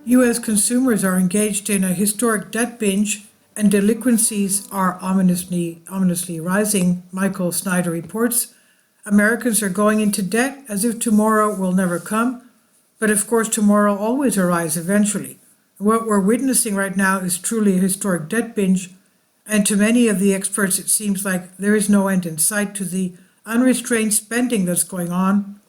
U.S. consumers are engaged in a historic debt binge, and delinquencies are ominously rising, Michael Snyder reports. Americans are going into debt as if tomorrow will never come, but of course tomorrow always arrives eventually. What we're witnessing right now is truly a historic debt binge, and to many of the experts it seems like there is no end in sight to the unrestrained spending that's going on.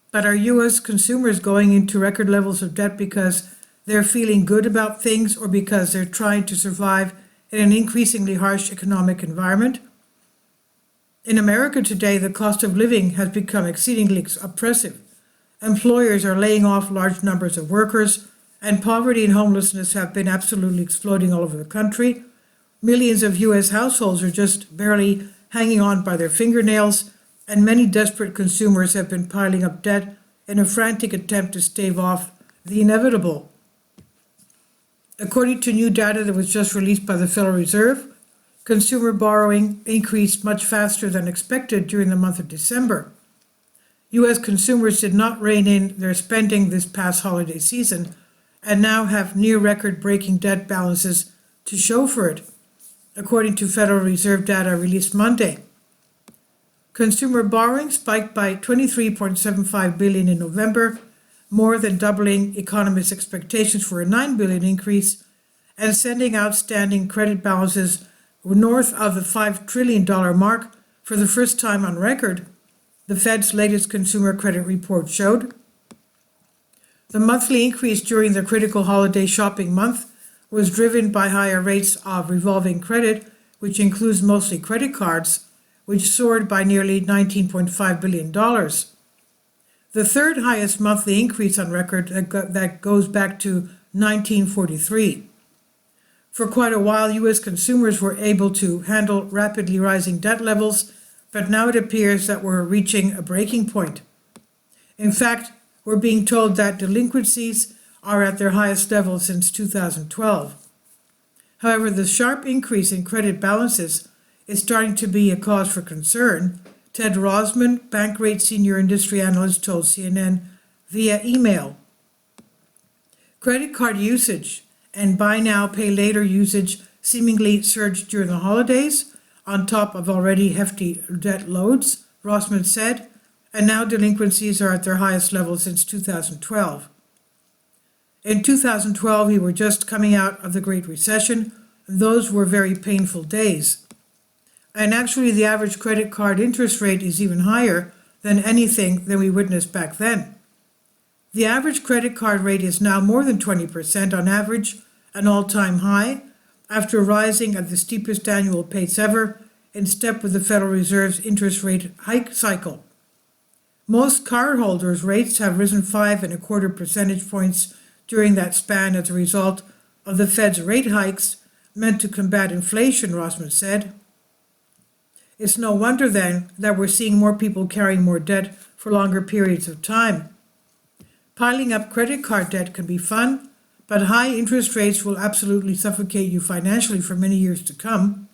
But are U.S. consumers going into record levels of debt because they're feeling good about things or because they're trying to survive in an increasingly harsh economic environment? In America today, the cost of living has become exceedingly oppressive. Employers are laying off large numbers of workers, and poverty and homelessness have been absolutely exploding all over the country. Millions of U.S. households are just barely hanging on by their fingernails, and many desperate consumers have been piling up debt in a frantic attempt to stave off the inevitable. According to new data that was just released by the Federal Reserve, consumer borrowing increased much faster than expected during the month of December. U.S. consumers did not rein in their spending this past holiday season and now have near record-breaking debt balances to show for it, according to Federal Reserve data released Monday. Consumer borrowing spiked by $23.75 billion in November, more than doubling economists' expectations for a $9 billion increase, and sending outstanding credit balances north of the $5 trillion mark for the first time on record, the Fed's latest consumer credit report showed. The monthly increase during the critical holiday shopping month was driven by higher rates of revolving credit, which includes mostly credit cards, which soared by nearly $19.5 billion. The third highest monthly increase on record that goes back to 1943. For quite a while, U.S. consumers were able to handle rapidly rising debt levels, but now it appears that we're reaching a breaking point. In fact, we're being told that delinquencies are at their highest level since 2012. However, the sharp increase in credit balances is starting to be a cause for concern, Ted Rosman, Bankrate senior industry analyst, told CNN via email. Credit card usage and buy now, pay later usage seemingly surged during the holidays, on top of already hefty debt loads, Rosman said, and now delinquencies are at their highest level since 2012. In 2012, we were just coming out of the Great Recession, and those were very painful days. And actually, the average credit card interest rate is even higher than anything that we witnessed back then. The average credit card rate is now more than 20% on average, an all-time high, after rising at the steepest annual pace ever, in step with the Federal Reserve's interest rate hike cycle. Most cardholders' rates have risen 5.25 percentage points during that span as a result of the Fed's rate hikes meant to combat inflation, Rosman said. It's no wonder then that we're seeing more people carrying more debt for longer periods of time. Piling up credit card debt can be fun, but high interest rates will absolutely suffocate you financially for many years to come.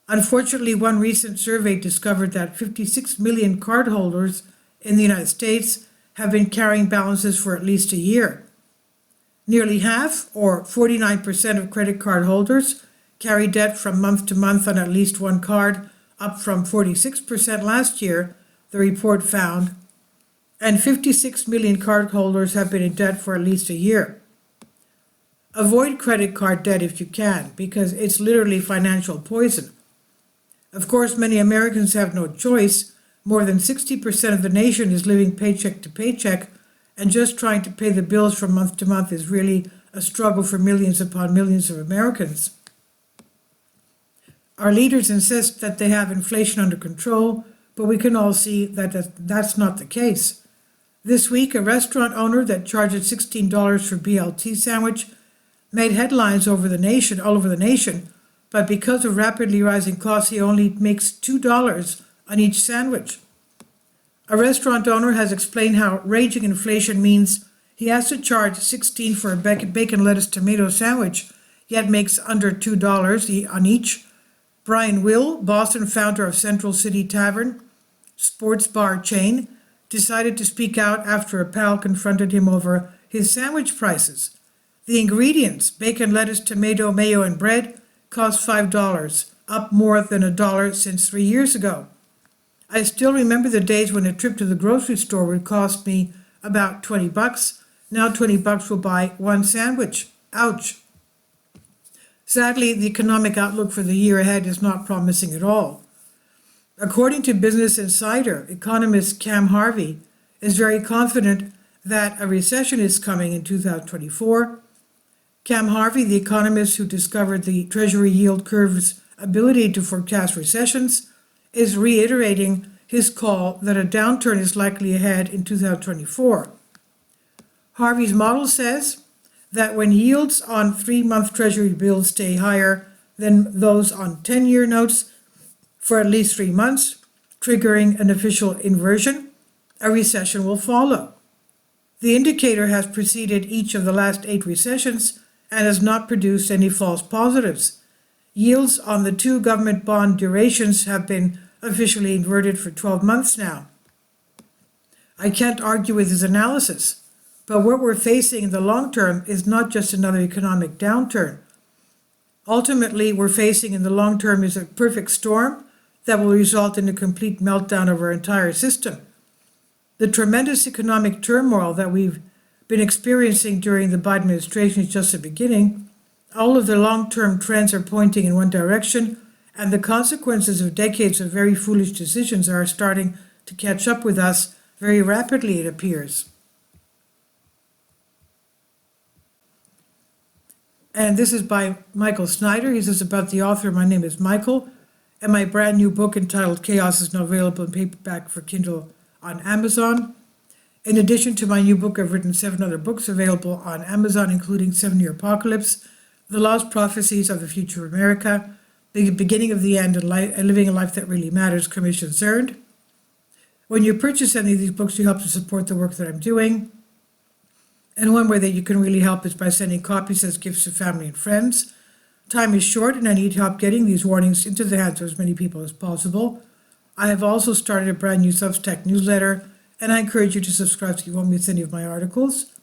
Unfortunately, one recent survey discovered that 56 million cardholders in the United States have been carrying balances for at least a year. Nearly half, or 49% of credit card holders, carry debt from month to month on at least one card, up from 46% last year, the report found, and 56 million cardholders have been in debt for at least a year. Avoid credit card debt if you can, because it's literally financial poison. Of course, many Americans have no choice. More than 60% of the nation is living paycheck to paycheck, and just trying to pay the bills from month to month is really a struggle for millions upon millions of Americans. Our leaders insist that they have inflation under control, but we can all see that that's not the case. This week, a restaurant owner that charges $16 for BLT sandwich made headlines all over the nation, but because of rapidly rising costs, he only makes $2 on each sandwich. A restaurant owner has explained how raging inflation means he has to charge $16 for a bacon, lettuce, tomato sandwich, yet makes under $2 on each. Brian Will, Boston founder of Central City Tavern, sports bar chain, decided to speak out after a pal confronted him over his sandwich prices. The ingredients, bacon, lettuce, tomato, mayo, and bread, cost $5, up more than $1 since 3 years ago. I still remember the days when a trip to the grocery store would cost me about $20. Now $20 will buy one sandwich. Ouch. Sadly, the economic outlook for the year ahead is not promising at all. According to Business Insider, economist Cam Harvey is very confident that a recession is coming in 2024. Cam Harvey, the economist who discovered the Treasury yield curve's ability to forecast recessions, is reiterating his call that a downturn is likely ahead in 2024. Harvey's model says that when yields on 3-month Treasury bills stay higher than those on 10-year notes for at least 3 months, triggering an official inversion, a recession will follow. The indicator has preceded each of the last 8 recessions and has not produced any false positives. Yields on the 2 government bond durations have been officially inverted for 12 months now. I can't argue with his analysis, but what we're facing in the long term is not just another economic downturn. Ultimately, we're facing in the long term is a perfect storm that will result in a complete meltdown of our entire system. The tremendous economic turmoil that we've been experiencing during the Biden administration is just the beginning. All of the long-term trends are pointing in one direction, and the consequences of decades of very foolish decisions are starting to catch up with us very rapidly, it appears. And this is by Michael Snyder. He says about the author, my name is Michael, and my brand new book entitled Chaos is now available in paperback for Kindle on Amazon. In addition to my new book, I've written 7 other books available on Amazon, including 7-Year Apocalypse, The Lost Prophecies of the Future of America, The Beginning of the End, and Living a Life That Really Matters, commissions earned. When you purchase any of these books, you help to support the work that I'm doing. And one way that you can really help is by sending copies as gifts to family and friends. Time is short, and I need help getting these warnings into the hands of as many people as possible. I have also started a brand new Substack newsletter, and I encourage you to subscribe so you won't miss any of my articles.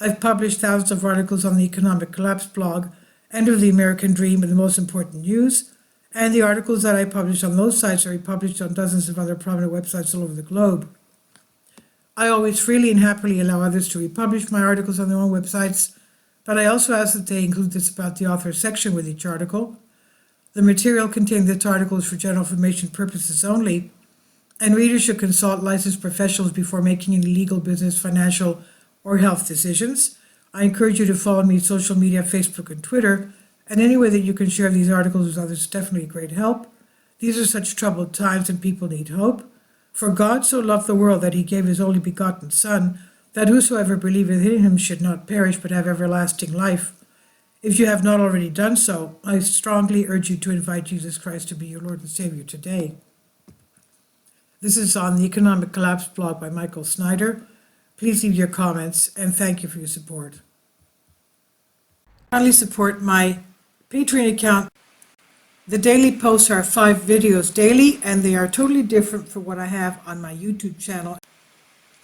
I've published thousands of articles on the Economic Collapse blog, End of the American Dream, and the most important news, and the articles that I publish on those sites are republished on dozens of other prominent websites all over the globe. I always freely and happily allow others to republish my articles on their own websites, but I also ask that they include this about the author section with each article. The material contained in this article is for general information purposes only, and readers should consult licensed professionals before making any legal, business, financial, or health decisions. I encourage you to follow me on social media, Facebook, and Twitter, and any way that you can share these articles with others is definitely a great help. These are such troubled times, and people need hope. For God so loved the world that he gave his only begotten Son, that whosoever believeth in him should not perish but have everlasting life. If you have not already done so, I strongly urge you to invite Jesus Christ to be your Lord and Savior today. This is on the Economic Collapse blog by Michael Snyder. Please leave your comments, and thank you for your support. Kindly support my Patreon account. The daily posts are 5 videos daily, and they are totally different from what I have on my YouTube channel.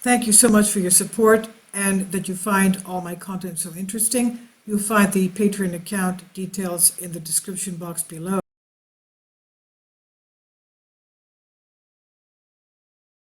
Thank you so much for your support and that you find all my content so interesting. You'll find the Patreon account details in the description box below.